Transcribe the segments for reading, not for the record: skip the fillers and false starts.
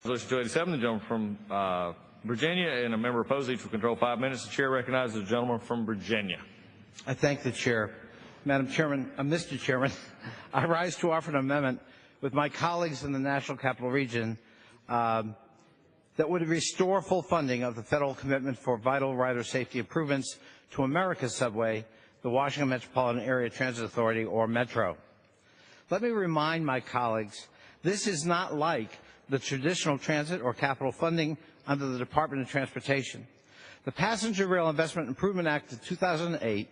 Resolution 287, the gentleman from Virginia, and a member opposed, each will control 5 minutes. The chair recognizes the gentleman from Virginia. I thank the chair. Madam Chairman, Mr. Chairman, I rise to offer an amendment with my colleagues in the National Capital Region that would restore full funding of the federal commitment for vital rider safety improvements to America's subway, the Washington Metropolitan Area Transit Authority, or Metro. Let me remind my colleagues, this is not like the traditional transit or capital funding under the Department of Transportation. The Passenger Rail Investment Improvement Act of 2008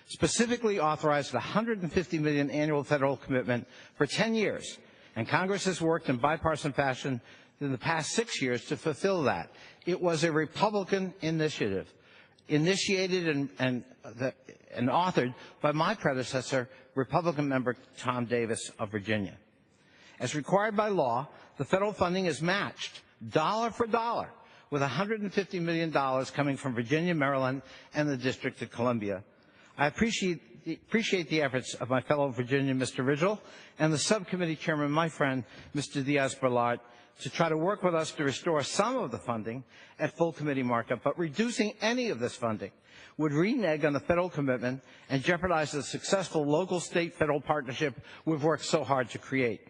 specifically authorized a $150 million annual federal commitment for 10 years, and Congress has worked in bipartisan fashion in the past 6 years to fulfill that. It was a Republican initiative, initiated and authored by my predecessor, Republican member Tom Davis of Virginia. As required by law, the federal funding is matched dollar for dollar, with $150 million coming from Virginia, Maryland, and the District of Columbia. I appreciate the efforts of my fellow Virginian, Mr. Ridgell, and the subcommittee chairman, my friend, Mr. Diaz-Balart, to try to work with us to restore some of the funding at full committee markup, but reducing any of this funding would renege on the federal commitment and jeopardize the successful local-state-federal partnership we've worked so hard to create.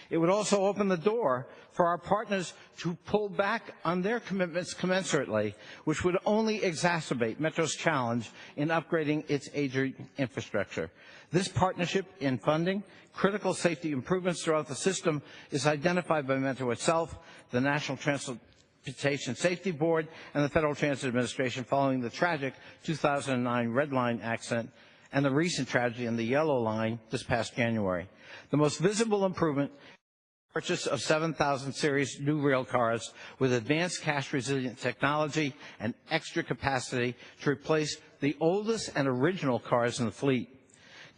It would also open the door for our partners to pull back on their commitments commensurately, which would only exacerbate Metro's challenge in upgrading its aging infrastructure. This partnership in funding critical safety improvements throughout the system is identified by Metro itself, the National Transportation Safety Board, and the Federal Transit Administration following the tragic 2009 Red Line accident and the recent tragedy in the Yellow Line this past January. The most visible improvement purchase of 7,000 series new rail cars with advanced cash-resilient technology and extra capacity to replace the oldest and original cars in the fleet.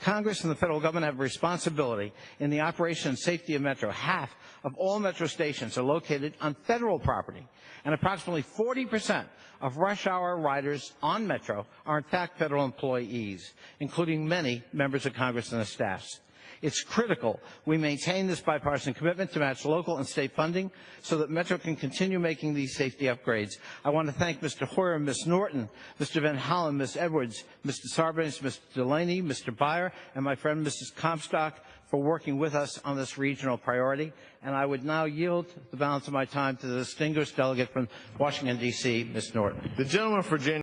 Congress and the federal government have a responsibility in the operation and safety of Metro. Half of all Metro stations are located on federal property, and approximately 40% of rush hour riders on Metro are in fact federal employees, including many members of Congress and their staffs. It's critical we maintain this bipartisan commitment to match local and state funding so that Metro can continue making these safety upgrades. I want to thank Mr. Hoyer, Ms. Norton, Mr. Van Hollen, Ms. Edwards, Mr. Sarbanes, Mr. Delaney, Mr. Byer, and my friend Mrs. Comstock for working with us on this regional priority. And I would now yield the balance of my time to the distinguished delegate from Washington, D.C., Ms. Norton. The gentleman from Virginia.